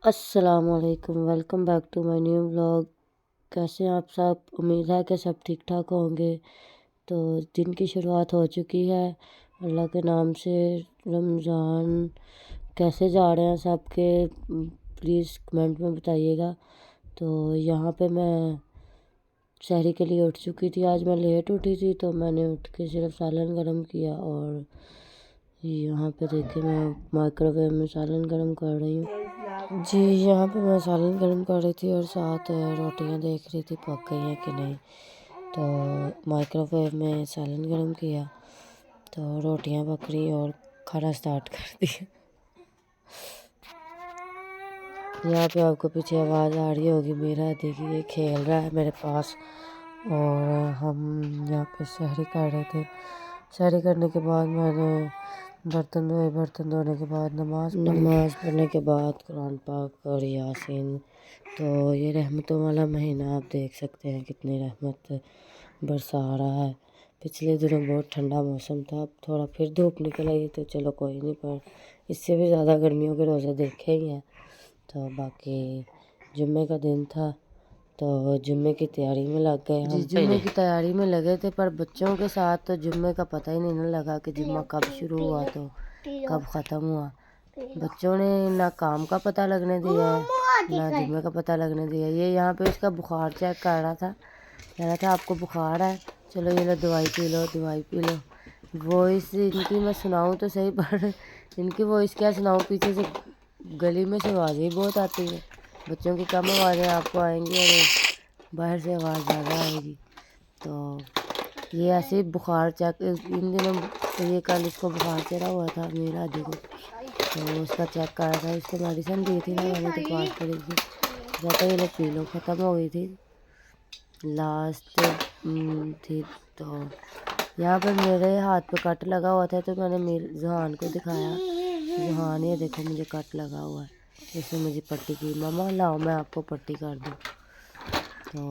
السلام علیکم، welcome back to my new vlog. کیسے ہیں آپ سب؟ امید ہے کہ سب ٹھیک ٹھاک ہوں گے۔ تو دن کی شروعات ہو چکی ہے اللہ کے نام سے۔ رمضان کیسے جا رہے ہیں سب کے، پلیز کمنٹ میں بتائیے گا۔ تو یہاں پہ میں سحری کے لیے اٹھ چکی تھی، آج میں لیٹ اٹھی تھی تو میں نے اٹھ کے صرف سالن گرم کیا، اور یہاں پہ دیکھیں میں مائکرو ویو میں سالن گرم کر رہی ہوں۔ جی یہاں پہ میں سالن گرم کر رہی تھی اور ساتھ روٹیاں دیکھ رہی تھی پک گئی ہیں کہ نہیں۔ تو مائکرو ویو میں سالن گرم کیا تو روٹیاں پک رہی اور کھانا سٹارٹ کر دیا۔ یہاں پہ آپ کو پیچھے آواز آ رہی ہوگی میرا دیکھیے یہ کھیل رہا ہے میرے پاس، اور ہم یہاں پہ سحری کر رہے تھے۔ سحری کرنے کے بعد میں نے برتن دھوئے، برتن دھونے کے بعد نماز پڑھنے کے بعد قرآن پاک اور یاسین۔ تو یہ رحمتوں والا مہینہ آپ دیکھ سکتے ہیں کتنی رحمت برسا رہا ہے۔ پچھلے دنوں بہت ٹھنڈا موسم تھا، اب تھوڑا پھر دھوپ نکل آئی تو چلو کوئی نہیں، پر اس سے بھی زیادہ گرمیوں کے روزے دیکھے ہی ہیں۔ تو باقی جمعے کا دن تھا تو جمعے کی تیاری میں لگ گئے ہم۔ جمعے کی تیاری میں لگے تھے، پر بچوں کے ساتھ تو جمعے کا پتہ ہی نہیں لگا کہ جمعہ کب شروع ہوا تو کب ختم ہوا۔ بچوں نے نہ کام کا پتہ لگنے دیا ہے نہ جمعے کا پتہ لگنے دیا۔ یہ یہاں پہ اس کا بخار چیک کر رہا تھا، کہہ رہا تھا آپ کو بخار ہے، چلو یہ لو دوائی پی لو، دوائی پی لو۔ وائس ان کی میں سناؤں تو صحیح، پر ان کی وائس کیا سناؤں، پیچھے سے گلی میں سے آوازیں بہت آتی ہیں۔ بچوں کی کم آوازیں آپ کو آئیں گی اور باہر سے آواز زیادہ آئے گی۔ تو یہ ایسے ہی بخار چیک، ان دنوں یہ کل اس کو بخار چڑھا ہوا تھا میرا دی کو، تو اس کا چیک کر رہا تھا۔ اس کو میڈیسن دی تھی نا میں نے، تو پاس کری تھی، کہتا یہ لو پی لو، ختم ہو گئی تھی لاسٹ تھی۔ تو یہاں پہ میرے ہاتھ پہ کٹ لگا ہوا تھا تو میں نے ذہان کو دکھایا، ذہان یہ دیکھو مجھے کٹ لگا ہوا ہے۔ اس نے مجھے پٹی کی، ماما لاؤ میں آپ کو پٹی کر دوں۔ تو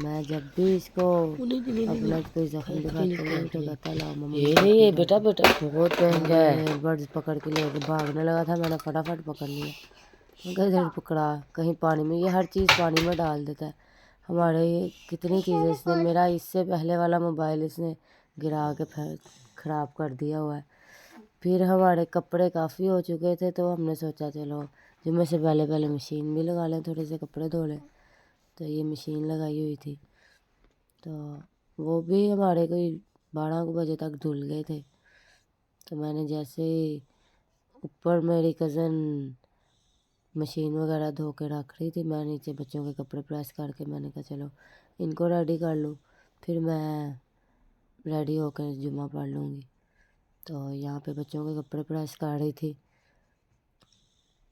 میں جب بھی اس کو اپنا کوئی زخم دکھاتی ہوں تو کہتا لاؤ ماما یہ بیٹا بیٹا بہت مہنگا ہے۔ برڈز پکڑ کے لے کے بھاگنے لگا تھا، میں نے فٹافٹ پکڑ لیا، ادھر پکڑا کہیں پانی میں، یہ ہر چیز پانی میں ڈال دیتا ہے ہمارے۔ یہ کتنی چیزیں اس نے، میرا اس سے پہلے والا موبائل اس نے گرا کے خراب کر دیا ہوا ہے۔ پھر ہمارے کپڑے کافی ہو چکے تھے تو ہم نے سوچا چلو جمعے سے پہلے مشین بھی لگا لیں، تھوڑے سے کپڑے دھو لیں۔ تو یہ مشین لگائی ہوئی تھی تو وہ بھی ہمارے کوئی 12 بجے تک دھل گئے تھے۔ تو میں نے جیسے ہی اوپر میری کزن مشین وغیرہ دھو کے رکھ رہی تھی، میں نیچے بچوں کے کپڑے پریس کر کے میں نے کہا چلو ان کو ریڈی کر لوں، پھر میں ریڈی ہو کے جمعہ پڑھ لوں گی۔ تو یہاں پہ بچوں کے کپڑے پریس کر رہی تھی،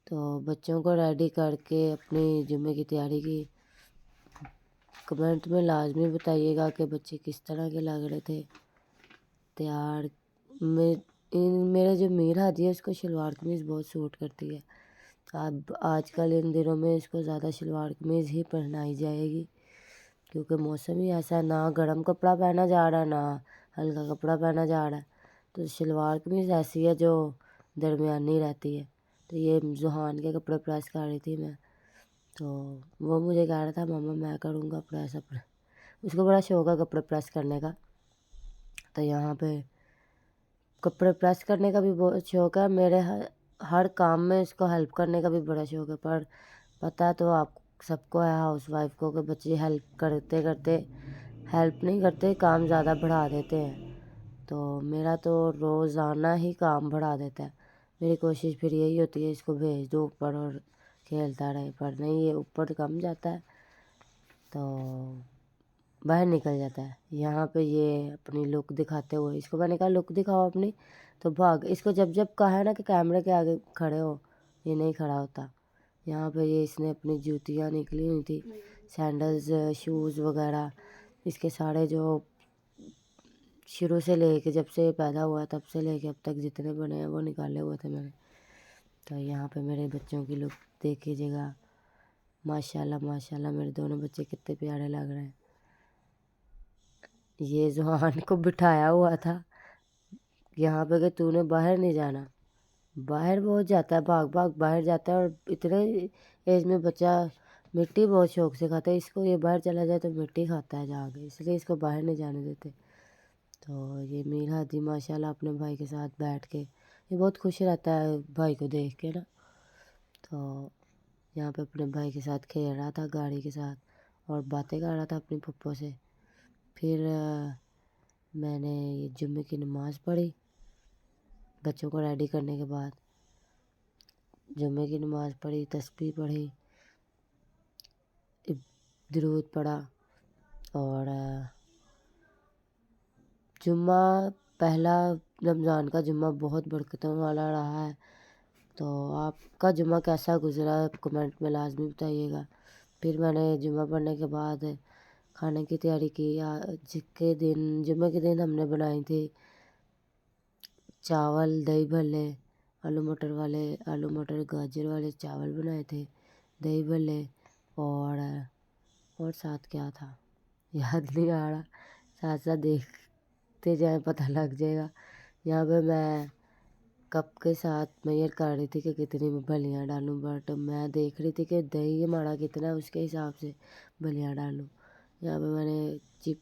تو بچوں کو ریڈی کر کے اپنی جمعے کی تیاری کی۔ کمنٹ میں لازمی بتائیے گا کہ بچے کس طرح کے لگ رہے تھے تیار۔ میرے جو میر حاجی ہے اس کو شلوار قمیض بہت سوٹ کرتی ہے، اب آج کل ان دنوں میں اس کو زیادہ شلوار قمیض ہی پہنائی جائے گی، کیونکہ موسم ہی ایسا ہے، نہ گرم کپڑا پہنا جا رہا ہے نہ ہلکا کپڑا پہنا جا رہا ہے۔ تو شلوار قمیض ایسی ہے جو درمیانی رہتی ہے۔ تو یہ ذہان کے کپڑے پریس کر رہی تھی میں، تو وہ مجھے کہہ رہا تھا ماما میں کروں گا پریس اپنے، اس کو بڑا شوق ہے کپڑے پریس کرنے کا۔ تو یہاں پہ کپڑے پریس کرنے کا بھی بہت شوق ہے، میرے ہر کام میں اس کو ہیلپ کرنے کا بھی بڑا شوق ہے، پر پتہ تو آپ سب کو ہے ہاؤس وائف کو کہ بچے ہیلپ کرتے کرتے ہیلپ نہیں کرتے، کام زیادہ بڑھا دیتے ہیں۔ تو میرا تو روزانہ ہی کام بڑھا دیتا ہے، میری کوشش پھر یہی ہوتی ہے اس کو بھیج دو اوپر اور کھیلتا رہے، پر نہیں یہ اوپر کم جاتا ہے تو باہر نکل جاتا ہے۔ یہاں پہ یہ اپنی لک دکھاتے ہوئے، اس کو میں نے کہا لک دکھاؤ اپنی، تو بھاگ، اس کو جب کہا ہے نا کہ کیمرے کے آگے کھڑے ہو، یہ نہیں کھڑا ہوتا۔ یہاں پہ یہ اس نے اپنی جوتیاں نکلی ہوئی تھی، سینڈلز شوز وغیرہ، اس کے سارے جو شروع سے لے کے جب سے پیدا ہوا تب سے لے کے اب تک جتنے بنے ہیں وہ نکالے ہوئے تھے میں نے۔ تو یہاں پہ میرے بچوں کی لک دیکھ لیجیے گا، ماشاءاللہ ماشاءاللہ میرے دونوں بچے کتنے پیارے لگ رہے ہیں۔ یہ ذہان کو بٹھایا ہوا تھا یہاں پہ کہ تو نے باہر نہیں جانا، باہر بہت جاتا ہے، بھاگ بھاگ باہر جاتا ہے، اور اتنے ایج میں بچہ مٹی بہت شوق سے کھاتا ہے. اس کو یہ باہر چلا جائے تو مٹی کھاتا ہے جا کے، اس لیے اس کو باہر نہیں جانے دیتے. تو یہ میر ہادی ماشاء اللہ اپنے بھائی کے ساتھ بیٹھ کے یہ بہت خوش رہتا ہے بھائی کو دیکھ کے نا. تو یہاں پہ اپنے بھائی کے ساتھ کھیل رہا تھا گاڑی کے ساتھ اور باتیں کر رہا تھا اپنی پھپھو سے. پھر میں نے یہ جمعے کی نماز پڑھی. بچوں کو ریڈی کرنے کے بعد جمعے کی نماز پڑھی، تسبیح پڑھی، درود پڑھا. اور جمعہ پہلا رمضان کا جمعہ بہت برکتوں والا رہا ہے. تو آپ کا جمعہ کیسا گزرا ہے کمنٹ میں لازمی بتائیے گا. پھر میں نے جمعہ پڑھنے کے بعد کھانے کی تیاری کی. جمعے کے دن ہم نے بنائی تھی چاول، دہی بھلے، آلو مٹر گاجر والے چاول بنائے تھے، دہی بھلے، اور ساتھ کیا تھا یاد نہیں آ رہا. ساتھ ساتھ دیکھتے جائیں پتہ لگ جائے گا. یہاں پہ میں کپ کے ساتھ میئر کر رہی تھی کہ کتنی بھلیاں ڈالوں، بٹ میں دیکھ رہی تھی کہ دہی ہمارا کتنا ہے اس کے حساب سے بھلیاں ڈالوں. یہاں پہ میں نے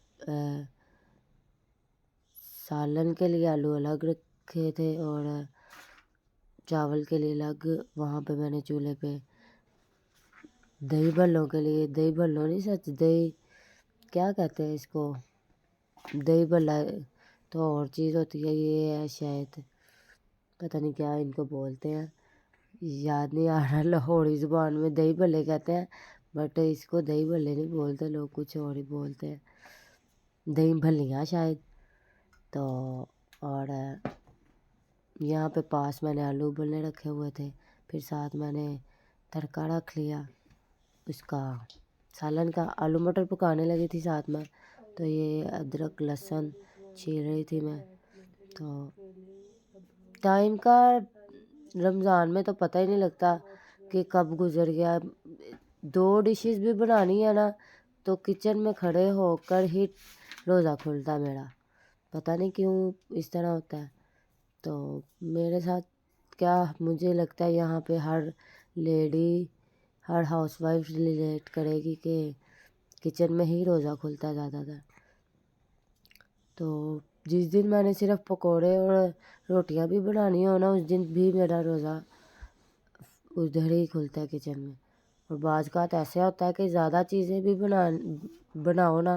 سالن کے لیے آلو الگ رکھے تھے اور چاول کے لیے الگ. وہاں پہ میں نے چولہے پہ دہی بھلوں کے لیے، دہی بھلوں نہیں سچ دہی کیا کہتے ہیں اس کو، دہی بھلا تو اور چیز ہوتی ہے، یہ ہے شاید پتہ نہیں کیا ان کو بولتے ہیں، یاد نہیں آ رہا. لاہوری زبان میں دہی بھلے کہتے ہیں، بٹ اس کو دہی بھلے نہیں بولتے، لوگ کچھ اور ہی بولتے ہیں، دہی بھلیاں شاید. تو اور یہاں پہ پاس میں نے آلو ابلنے رکھے ہوئے تھے. پھر ساتھ میں نے تڑکا رکھ لیا اس کا سالن کا. آلو مٹر پکانے لگی تھی ساتھ میں، تو یہ ادرک لہسن چھیل رہی تھی میں. تو ٹائم کا رمضان میں تو پتہ ہی نہیں لگتا کہ کب گزر گیا. 2 ڈشز بھی بنانی ہے نا تو کچن میں کھڑے ہو کر ہی روزہ کھلتا میرا، پتہ نہیں کیوں اس طرح ہوتا ہے. تو میرے ساتھ کیا مجھے لگتا ہے یہاں پہ ہر لیڈی، ہر ہاؤس وائف ریلیٹ کرے گی کہ کچن میں ہی روزہ کھلتا ہے زیادہ تر. تو جس دن میں نے صرف پکوڑے اور روٹیاں بھی بنانی ہو نا اس دن بھی میرا روزہ ادھر ہی کھلتا ہے کچن میں. اور بعض اوقات ایسا ہوتا ہے کہ زیادہ چیزیں بھی بناؤ نا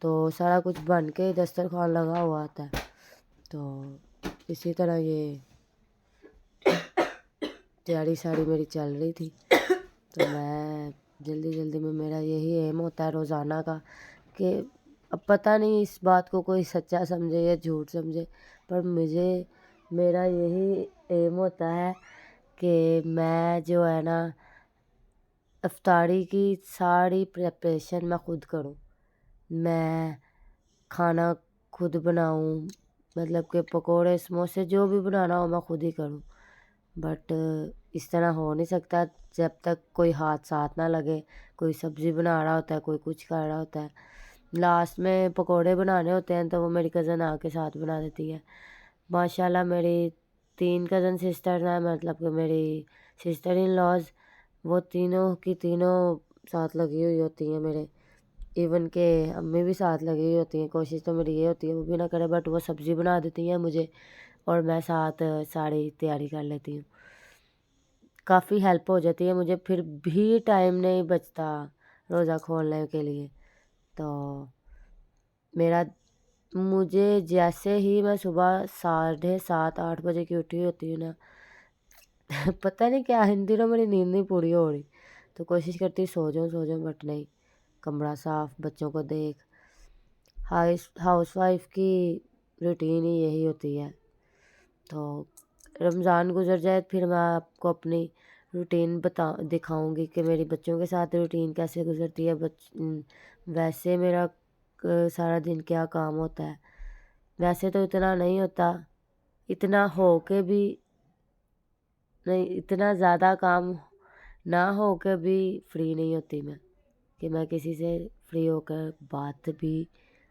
تو سارا کچھ بن کے دسترخوان لگا ہوا آتا ہے. تو اسی طرح یہ تیاری ساری میری چل رہی تھی. تو میں جلدی میں میرا یہی ایم ہوتا ہے روزانہ کا کہ اب پتہ نہیں اس بات کو کوئی سچا سمجھے یا جھوٹ سمجھے، پر میرا یہی ایم ہوتا ہے کہ میں جو ہے نا افطاری کی ساری پریپریشن میں خود کروں، میں کھانا خود بناؤں، مطلب کہ پکوڑے سموسے جو بھی بنانا ہو میں خود ہی کروں. بٹ اس طرح ہو نہیں سکتا جب تک کوئی ہاتھ ساتھ نہ لگے. کوئی سبزی بنا رہا ہوتا ہے، کوئی کچھ کر رہا ہوتا ہے. لاسٹ میں پکوڑے بنانے ہوتے ہیں تو وہ میری کزن آ کے ساتھ بنا دیتی ہے. ماشاء اللہ میری 3 کزن سسٹر ہیں، مطلب کہ میری سسٹر ان لاز، وہ تینوں کی تینوں ساتھ لگی ہوئی ہوتی ہیں میرے. ایون کہ امی بھی ساتھ لگی ہوئی ہوتی ہیں. کوشش تو میری یہ ہوتی ہے وہ بھی نہ کرے، بٹ وہ سبزی بنا دیتی ہیں مجھے اور میں ساتھ ساری تیاری کر لیتی ہوں. کافی ہیلپ ہو جاتی ہے مجھے، پھر بھی ٹائم نہیں بچتا روزہ کھولنے کے لیے. تو مجھے جیسے ہی میں صبح 7:30 8 بجے کی اٹھی ہوتی ہوں نا پتہ نہیں کیا ان دنوں میری نیند نہیں پوری ہو رہی، تو کوشش کرتی سو جاؤں بٹ نہیں. کمرہ صاف، بچوں کو دیکھ، ہاؤس وائف کی روٹین ہی یہی ہوتی ہے. تو رمضان گزر جائے پھر میں آپ کو اپنی روٹین دکھاؤں گی کہ میری بچوں کے ساتھ روٹین کیسے گزرتی ہے. ویسے میرا سارا دن کیا کام ہوتا ہے، ویسے تو اتنا نہیں ہوتا، اتنا ہو کے بھی نہیں، اتنا زیادہ کام نہ ہو کے بھی فری نہیں ہوتی میں کہ میں کسی سے فری ہو کر بات بھی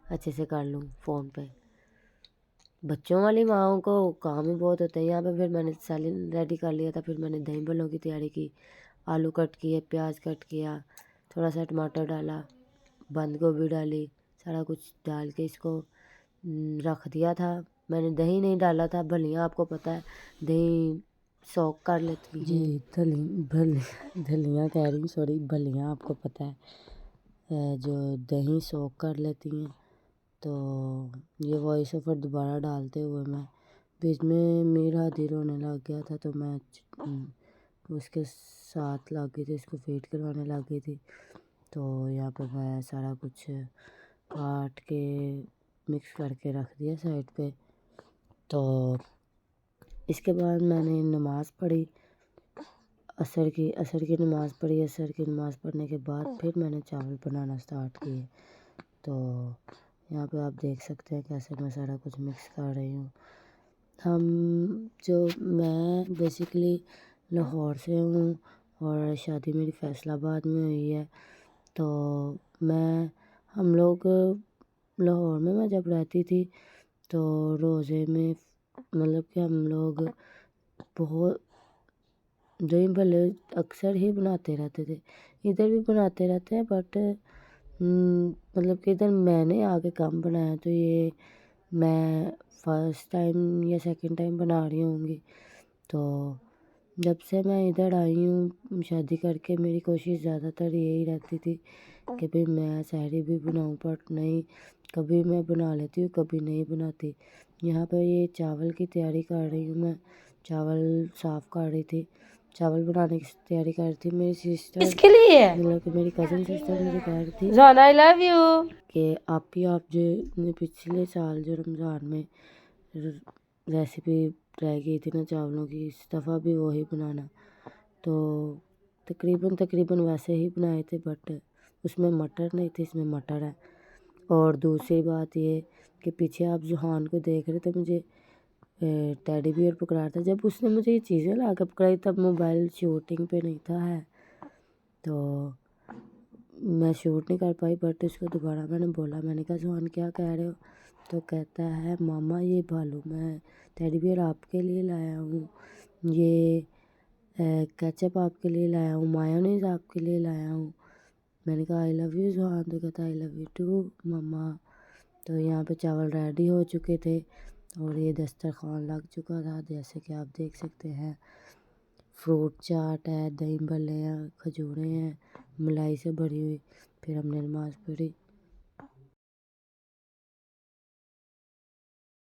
اچھے سے کر لوں فون پہ. بچوں والی ماؤں کو کام ہی بہت ہوتا ہے. یہاں پہ پھر میں نے سیلن ریڈی کر لیا تھا. پھر میں نے دہی بھلوں کی تیاری کی. آلو کٹ کیے, پیاز کٹ کیا, تھوڑا سا ٹماٹر ڈالا, بند گوبھی ڈالی, سارا کچھ ڈال کے اس کو رکھ دیا تھا. میں نے دہی نہیں ڈالا تھا. بھلیاں آپ کو پتہ ہے دہی سوک کر لیتی ہیں. جی دھلیاں کہہ رہی ہوں, سوری, بھلیاں آپ کو پتہ ہے جو دہی سوک کر لیتی ہیں. تو یہ وائس اوور دوبارہ ڈالتے ہوئے میں بیچ میں میرا دل ہونے لگ گیا تھا, تو میں اس کے ساتھ لگ گئی تھی, اس کو فیڈ کروانے لگ گئی تھی. تو یہاں پہ میں سارا کچھ کاٹ کے مکس کر کے رکھ دیا سائڈ پہ. تو اس کے بعد میں نے نماز پڑھی, عصر کی نماز پڑھی. عصر کی نماز پڑھنے کے بعد پھر میں نے چاول بنانا سٹارٹ کیے. تو یہاں پہ آپ دیکھ سکتے ہیں کیسے میں سارا کچھ مکس کر رہی ہوں. میں بیسیکلی لاہور سے ہوں اور شادی میری فیصل آباد میں ہوئی ہے. تو ہم لوگ لاہور میں جب رہتی تھی تو روزے میں مطلب کہ ہم لوگ بہت دہی بھلے اکثر ہی بناتے رہتے تھے. ادھر بھی بناتے رہتے ہیں بٹ مطلب کہ ادھر میں نے آگے کم بنایا. تو یہ میں فرسٹ ٹائم یا سیکنڈ ٹائم بنا رہی ہوں گی. تو جب سے میں ادھر آئی ہوں شادی کر کے, میری کوشش زیادہ تر یہی رہتی تھی کہ بھئی میں سحری بھی بناؤں, بٹ نہیں, کبھی میں بنا لیتی ہوں کبھی نہیں بناتی. یہاں پہ یہ چاول کی تیاری کر رہی ہوں میں. چاول صاف کر رہی تھی, چاول بنانے کی تیاری کر رہی تھی. میری سسٹر اس کے لیے مطلب کہ میری کزن سسٹر مجھے کہہ رہی تھی زانا آئی لو یو کہ آپ جو نے پچھلے سال جو رمضان میں ریسیپی ٹرائی کی تھی نا چاولوں کی, اس دفعہ بھی وہی بنانا. تو تقریباً ویسے ہی بنائے تھے بٹ اس میں مٹر نہیں تھے, اس میں مٹر ہے. اور دوسری بات یہ کہ پیچھے آپ زحان کو دیکھ رہے تھے, مجھے ٹیڈی بیئر پکڑا تھا. جب اس نے مجھے یہ چیزیں لا کے پکڑائی تب موبائل شوٹنگ پہ نہیں تھا ہے, تو میں شوٹ نہیں کر پائی. بٹ اس کو دوبارہ میں نے بولا, میں نے کہا زحان کیا کہہ رہے ہو؟ تو کہتا ہے ماما یہ بھالو میں ٹیڈی بیئر آپ کے لیے لایا ہوں, یہ کیچپ آپ کے لیے لایا ہوں, مایونیز آپ کے لیے لایا ہوں. میں نے کہا آئی لو یو زحان, تو کہتا آئی لو یو ٹو مما. تو یہاں پہ چاول ریڈی ہو چکے تھے اور یہ دسترخوان لگ چکا تھا جیسے کہ آپ دیکھ سکتے ہیں. فروٹ چاٹ ہے, دہی بھلے ہیں, کھجوریں ہیں, ملائی سے بھری ہوئی. پھر ہم نے نماز پڑھی.